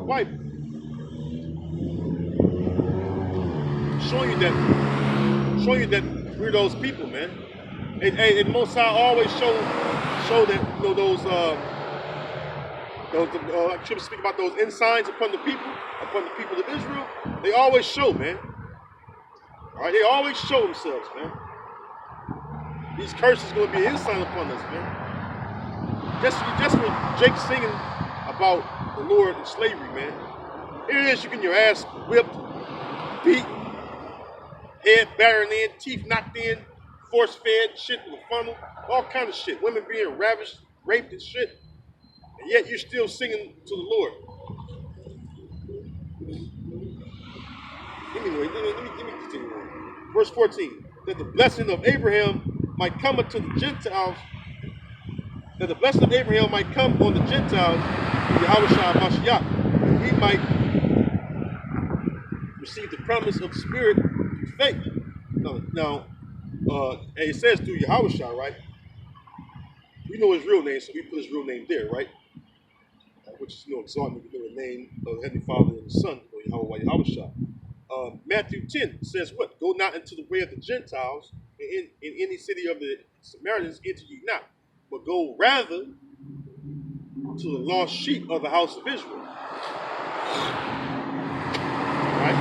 Bible, showing you that we're those people, man. And Most High always show that I should speak about those ensigns upon the people of Israel. They always show, man. All right, they always show themselves, man. These curses going to be an ensign upon us, man. Just when Jake's singing about the Lord and slavery, man. Here it is, you getting your ass whipped, beat, head battered in, teeth knocked in, force fed, shit in the funnel, all kind of shit. Women being ravished, raped and shit. And yet you're still singing to the Lord. Anyway, let me continue on. Verse 14. That the blessing of Abraham might come unto the Gentiles, that the blessing of Abraham might come on the Gentiles, Yahushua Mashiach, and we might receive the promise of the Spirit through faith. Now, and it says through Yahushua, right? We know his real name, so we put his real name there, right? Which is exalting the name of the Heavenly Father and the Son, Yahweh Yahushua. Matthew 10 says what? Go not into the way of the Gentiles, and in any city of the Samaritans enter ye not, but go rather to the lost sheep of the house of Israel. Right?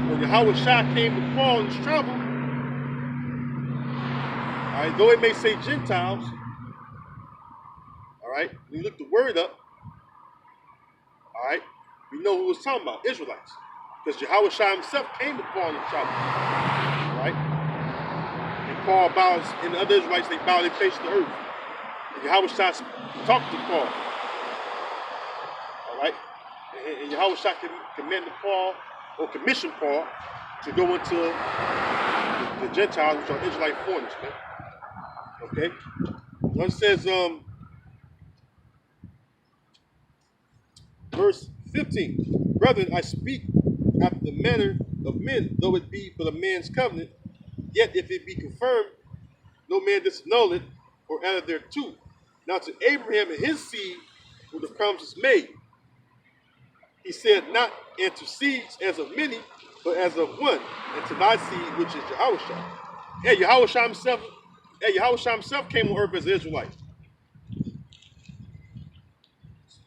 When Yahushua came to Paul in his trouble, all right, though it may say Gentiles, all right, when you look the word up, all right, we know who it was talking about, Israelites. Because Yahushua himself came to Paul in trouble, right? And Paul bows, and the other Israelites, they bow their face to the earth. And Yahushua talked to Paul, all right? And Yahushua commanded Paul, or commissioned Paul, to go into the Gentiles, which are Israelite foreigners, man. Okay? One says, verse 15, brethren, I speak after the manner of men, though it be but a man's covenant, yet if it be confirmed, no man disannul it or added thereto. Now to Abraham and his seed were the promises made. He said, not and to seeds as of many, but as of one, and to thy seed, which is Yahushua. Yeah, Yahushua himself came on earth as an Israelite.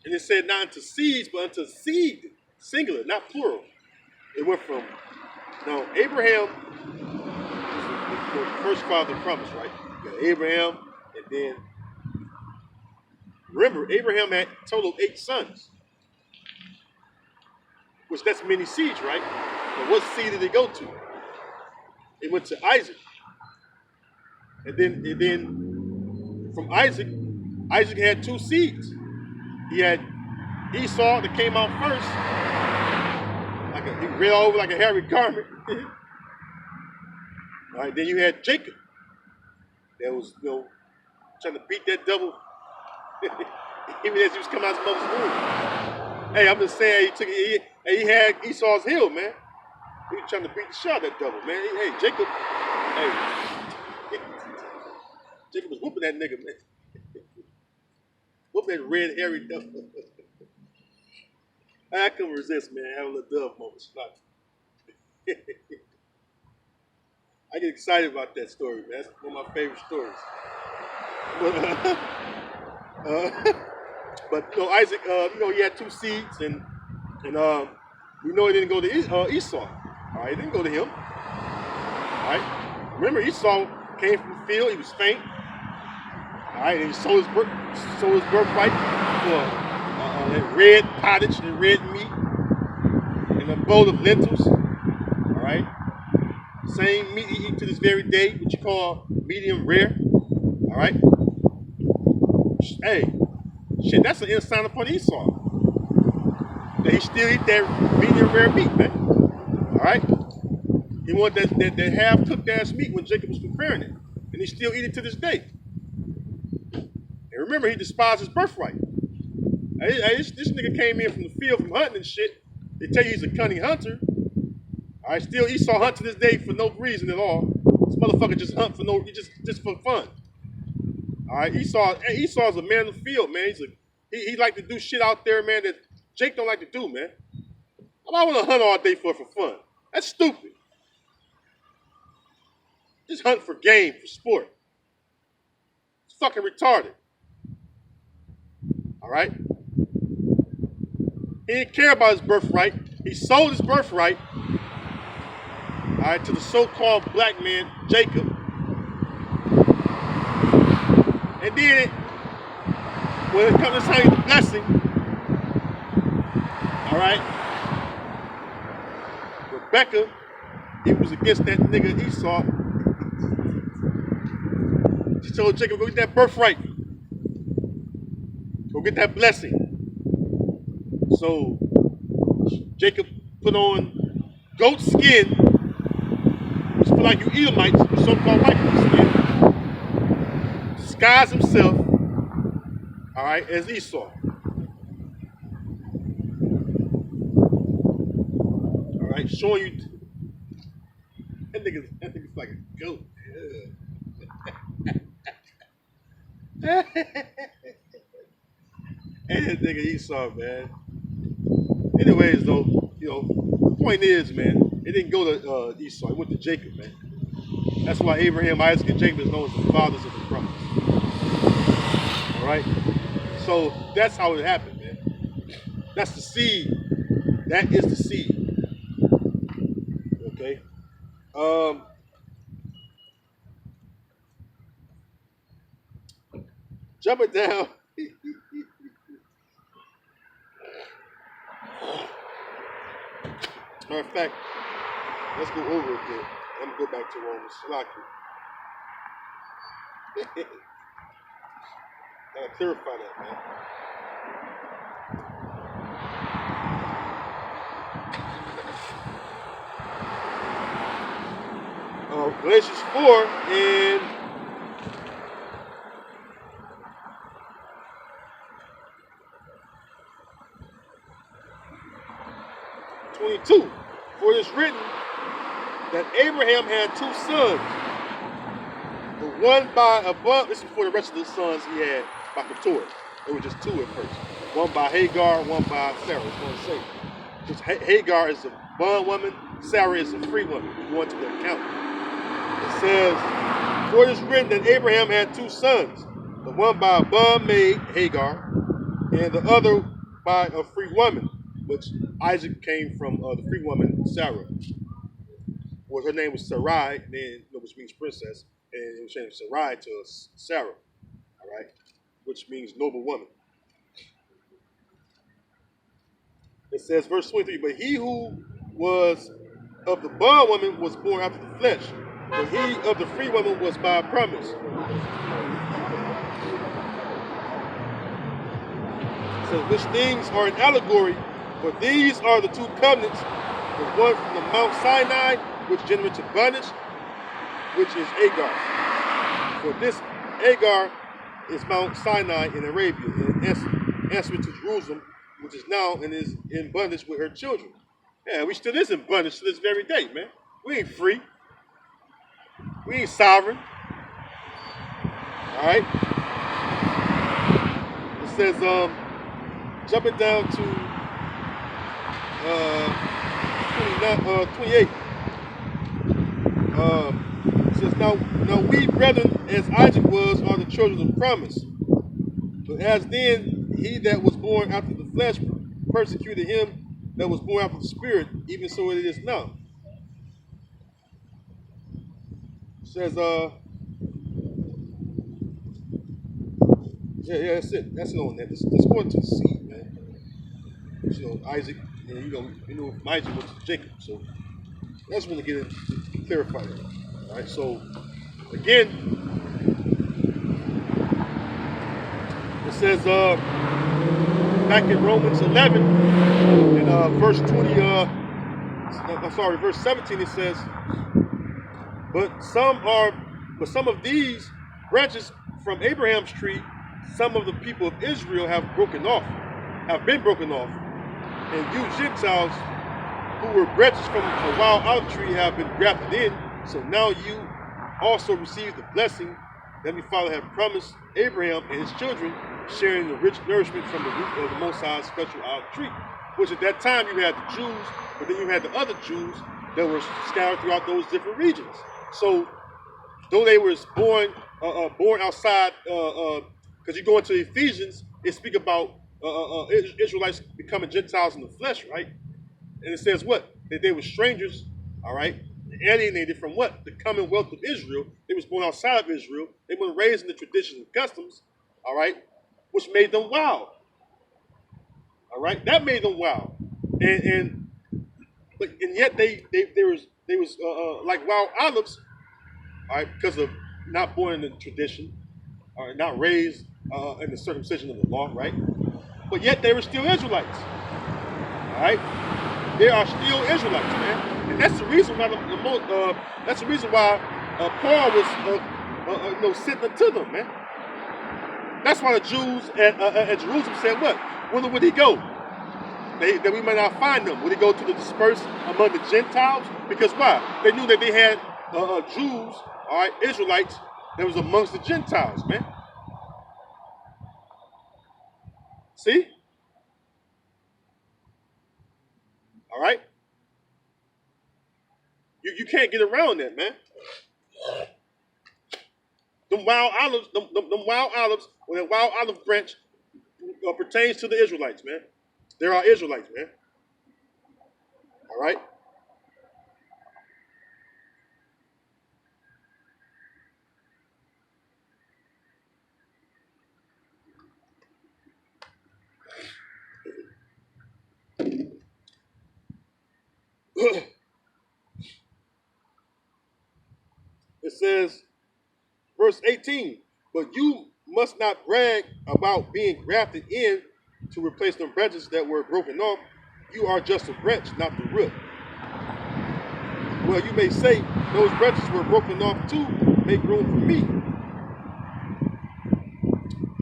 And it said not unto seeds, but unto seed, singular, not plural. It went from, now Abraham is the first father of promise, right? You got Abraham, and then, remember, Abraham had a total of 8 sons. Which that's many seeds, right? But what seed did it go to? It went to Isaac. And then from Isaac had 2 seeds. He had Esau that came out first, he ran over like a hairy garment. All right, then you had Jacob that was, trying to beat that devil, even as he was coming out of his mother's womb. Hey, I'm just saying, he had Esau's heel, man. He was trying to beat the shit out of that devil, man. Hey, Jacob was whooping that nigga, man. Whooping that red hairy devil. I couldn't resist, man, having a little dove moment. I get excited about that story, man. That's one of my favorite stories. But Isaac, he had 2 seeds, and we know he didn't go to Esau. All right, he didn't go to him. All right, remember Esau came from the field; he was faint. All right, and he sold his birthright for red pottage and red meat and a bowl of lentils. All right, same meat he eat to this very day, which you call medium rare. All right, hey. Shit, that's an ensign upon Esau. That he still eat that medium rare meat, man. All right? He wanted that half-cooked ass meat when Jacob was preparing it. And he still eat it to this day. And remember, he despised his birthright. This nigga came in from the field from hunting and shit. They tell you he's a cunning hunter. All right, still Esau hunt to this day for no reason at all. This motherfucker just hunt just for fun. All right, Esau's a man of the field, man. He like to do shit out there, man, that Jake don't like to do, man. I want to hunt all day for fun. That's stupid. Just hunt for game, for sport. It's fucking retarded. All right? He didn't care about his birthright. He sold his birthright, all right, to the so-called black man, Jacob. And then, when it comes to signing the blessing, all right, Rebecca, he was against that nigga Esau. She told Jacob, go get that birthright. Go get that blessing. So Jacob put on goat skin, which feel like you Edomites, so-called white people skin, disguised himself, all right, as Esau. All right, showing you that nigga's like a goat. And that nigga Esau, man. Anyways, though, the point is, man, it didn't go to Esau. It went to Jacob, man. That's why Abraham, Isaac, and Jacob is known as the fathers of the promise. All right? So that's how it happened, man. That's the seed. That is the seed. Okay? Jumping down. Matter of fact, let's go over it again. I'm gonna go back to Romans. Gotta clarify that, man. Galatians 4 and 22. For it is written that Abraham had two sons. The one by above, this is before the rest of the sons he had by Keturah. There were just two at first. One by Hagar, one by Sarah. It's going to say. Just Hagar is a bondwoman, Sarah is a free woman. We go into the account. It says, for it is written that Abraham had two sons. The one by a bondmaid, Hagar, and the other by a free woman, which Isaac came from the free woman Sarah. Well, her name was Sarai, then which means princess, and it was changed Sarai to Sarah, all right, which means noble woman. It says, verse 23, but he who was of the bondwoman was born after the flesh, but he of the free woman was by promise. It says, which things are an allegory, for these are the two covenants, the one from the Mount Sinai, which generates bondage, which is Hagar. For this Hagar is Mount Sinai in Arabia, and answer to Jerusalem, which is now and is in bondage with her children. Yeah, we still is in bondage to this very day, man. We ain't free. We ain't sovereign. All right. It says, jumping down to 28. It says, now we, brethren, as Isaac was, are the children of promise. But as then he that was born after the flesh persecuted him that was born after the spirit, even so it is now. It says, yeah, that's it. That's it on that. Let's go into the seed, man. Isaac, and Isaac was Jacob. So that's when to get in to clarify that. All right. So again, it says back in Romans 11, in verse 20. Verse 17. It says, but some of these branches from Abraham's tree, some of the people of Israel have been broken off. And you Gentiles who were branches from a wild olive tree have been grafted in. So now you also receive the blessing that my father had promised Abraham and his children sharing the rich nourishment from the root of the Most High's special olive tree. Which at that time you had the Jews, but then you had the other Jews that were scattered throughout those different regions. So, though they were born outside, because you go into Ephesians, it speak about Israelites becoming Gentiles in the flesh, right? And it says what? That they were strangers, all right, alienated from what? The commonwealth of Israel. They was born outside of Israel. They were raised in the traditions and customs, all right, which made them wild. All right, that made them wild, and yet they was like wild olives, all right, because of not born in the tradition, all right, not raised in the circumcision of the law, right? But yet they were still Israelites, all right. They are still Israelites, man, and that's the reason why that's the reason why Paul was sent unto them, man. That's why the Jews at Jerusalem said, what? Whither would he go? That we might not find him. Would he go to the dispersed among the Gentiles? Because why? They knew that they had Jews, all right, Israelites, that was amongst the Gentiles, man. See? All right? You can't get around that, man. Them wild olives, them wild olives, or that wild olive branch pertains to the Israelites, man. There are Israelites, man. All right? It says, verse 18, but you must not brag about being grafted in to replace the branches that were broken off. You are just a branch, not the root. Well, you may say, those branches were broken off too, make room for me.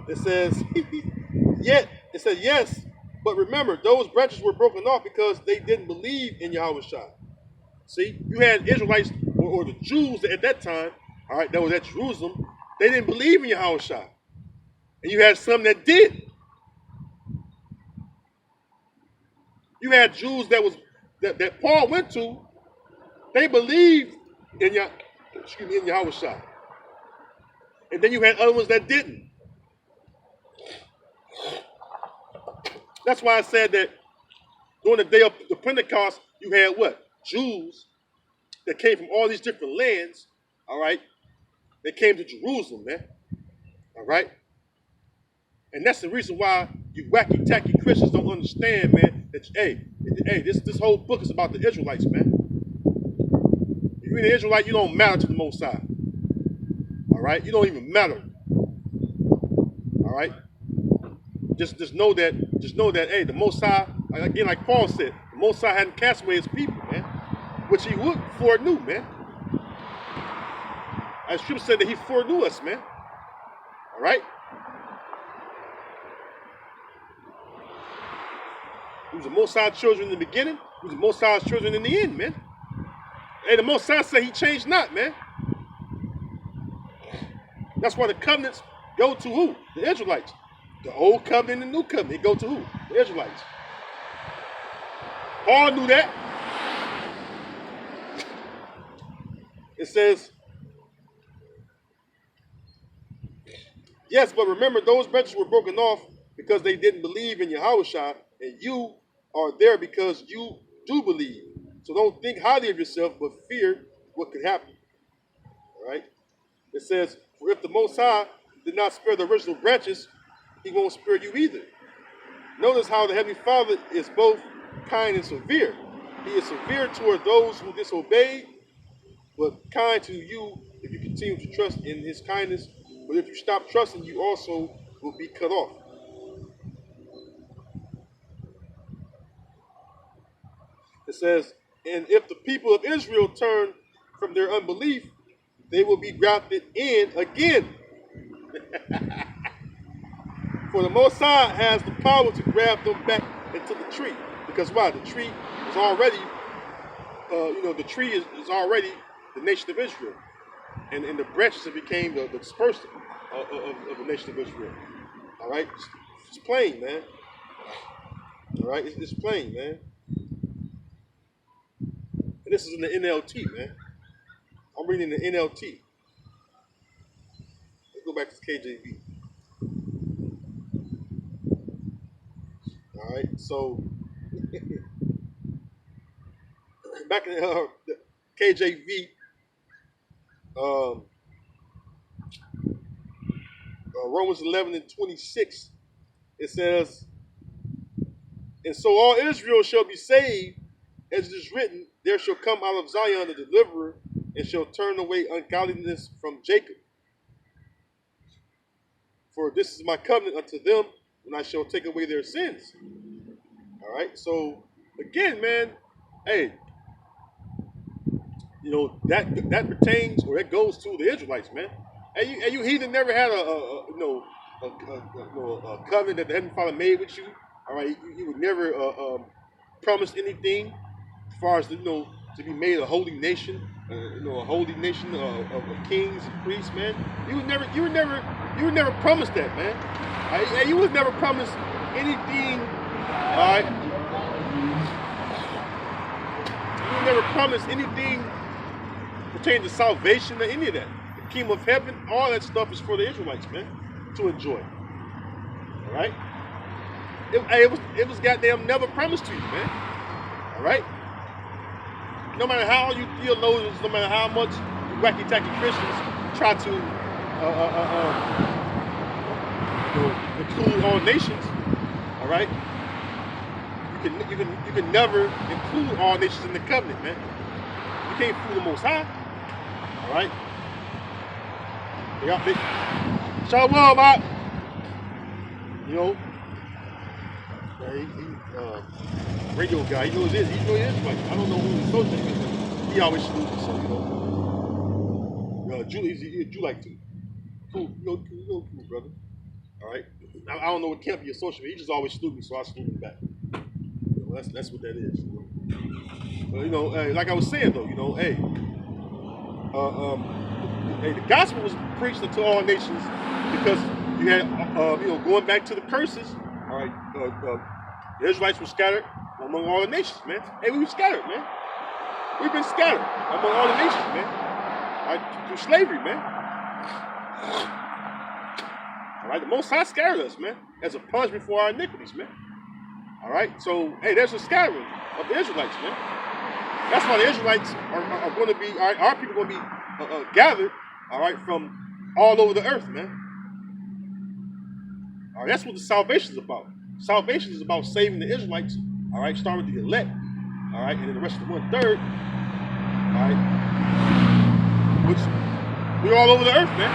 It says, yes, but remember, those branches were broken off because they didn't believe in Yahushua. See, you had Israelites or the Jews at that time, all right, that was at Jerusalem, they didn't believe in Yahushua. And you had some that did. You had Jews that Paul went to, they believed in Yahushua. And then you had other ones that didn't. That's why I said that during the day of the Pentecost, you had what? Jews that came from all these different lands, all right? They came to Jerusalem, man. All right? And that's the reason why you wacky tacky Christians don't understand, man, that this whole book is about the Israelites, man. If you're an Israelite, you don't matter to the Most High. All right? You don't even matter. All right? Just know that, hey, the Most High, again, like Paul said, the Most High hadn't cast away his people, man, which he would foreknew, man. As Scripture said that he foreknew us, man. All right? He was the Most High children in the beginning. He was the Most High's children in the end, man. Hey, the Most High said he changed not, man. That's why the covenants go to who? The Israelites. The old covenant and the new covenant, they go to who? The Israelites. Paul knew that. It says, yes, but remember, those branches were broken off because they didn't believe in Yahushua, and you are there because you do believe. So don't think highly of yourself, but fear what could happen. All right? It says, for if the Most High did not spare the original branches, he won't spare you either. Notice how the Heavenly Father is both kind and severe. He is severe toward those who disobey, but kind to you if you continue to trust in his kindness. But if you stop trusting, you also will be cut off. It says, and if the people of Israel turn from their unbelief, they will be grafted in again. For the Most High has the power to grab them back into the tree. Because why? The tree is already, the tree is already the nation of Israel. And the branches became the dispersed of the nation of Israel. All right, it's plain, man. All right, it's plain, man. And this is in the NLT, man. I'm reading the NLT. Let's go back to KJV. All right, so back in the KJV, um, Romans 11 and 26, it says, "And so all Israel shall be saved, as it is written, there shall come out of Zion a deliverer, and shall turn away ungodliness from Jacob. For this is my covenant unto them, when I shall take away their sins." All right, so again, man, hey, that pertains, or that goes to the Israelites, man. And you heathen never had a covenant that the Heavenly Father made with you. All right, you would never promise anything as far as to be made a holy nation, a holy nation of kings and priests, man. You would never promise that, man. All right? And you would never promise anything. All right, you would never promise anything pertaining to salvation or any of that. The kingdom of heaven, all that stuff is for the Israelites, man, to enjoy. All right? It was goddamn never promised to you, man. All right? No matter how you theologians, no matter how much you wacky tacky Christians try to include all nations, all right? You can never include all nations in the covenant, man. You can't fool the Most High. All right. Shalom, out. Radio guy. He knows it. He knows it. Like, I don't know who he's supposed to be. He always salutes, so he's a Jew-like too. Cool, cool, brother. All right. I don't know what camp he associated with. He just always salutes me, so I salute him back. That's what that is. Like I was saying though, hey, the gospel was preached to all nations because you had, going back to the curses. All right, the Israelites were scattered among all the nations, man. Hey, we were scattered, man. We've been scattered among all the nations, man. All right, through slavery, man. All right, the Most High scattered us, man, as a punishment for our iniquities, man. All right, so hey, there's a scattering of the Israelites, man. That's why the Israelites are going to be, all right, our people are going to be gathered, all right, from all over the earth, man. All right, that's what the salvation is about. Salvation is about saving the Israelites, all right, starting with the elect, all right, and then the rest of the 1/3, all right, which we're all over the earth, man.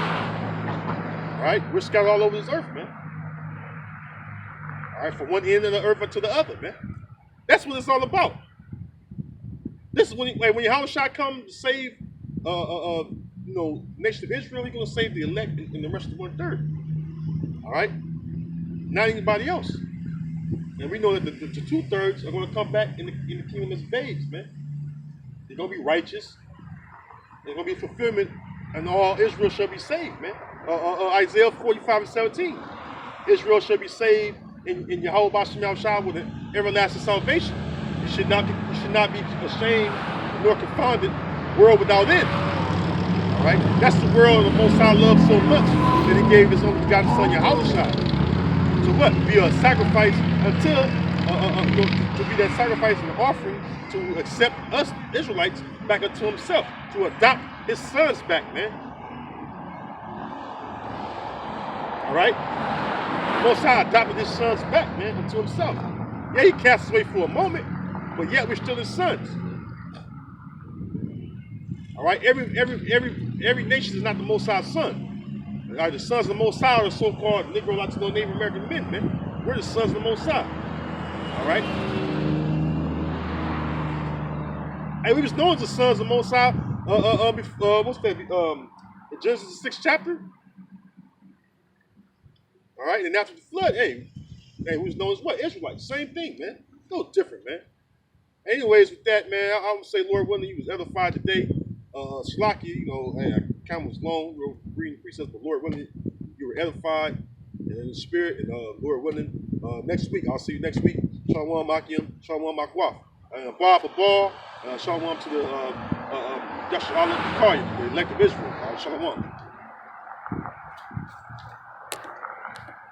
All right, we're scattered all over this earth, man. All right, from one end of the earth to the other, man. That's what it's all about. This is when Yahushua comes to save, nation of Israel. He's going to save the elect and the rest of the 1/3. All right, not anybody else. And we know that the 2/3 are going to come back in the kingdom as babes, man. They're going to be righteous. They're going to be fulfillment, and all Israel shall be saved, man. Isaiah 45:17. Israel shall be saved in Yahweh Bashem Yahushua with an everlasting salvation. You should not be ashamed nor confounded, world without end. All right, that's the world the Most High loves so much that He gave His only begotten Son Yahushua to what? Be a sacrifice until to be that sacrifice and offering to accept us Israelites back unto Himself, to adopt His sons back, man. All right, the Most High adopted His sons back, man, unto Himself. Yeah, He cast us away for a moment, but yet we're still His sons. All right, every nation is not the Most High's son. All right, the sons of the Most High are the so-called Negro, Latino, Native American men, man. We're the sons of the Most High. All right. And we was known as the sons of the Most High. What's that? Genesis the 6th chapter. All right, and after the flood, hey, we was known as what? Israelites. Same thing, man. No different, man. Anyways, with that, man, I would say, Lord willing, you was edified today. Shlaki, hey, I kind of was long, reading precepts, but Lord willing, you were edified. in the spirit, and Lord willing, next week, I'll see you next week. Shalom Makim, Shalom Makwaf. Bob Abal, Shalom to the Yashar al-Qur'an, the elect of Israel. Shalom.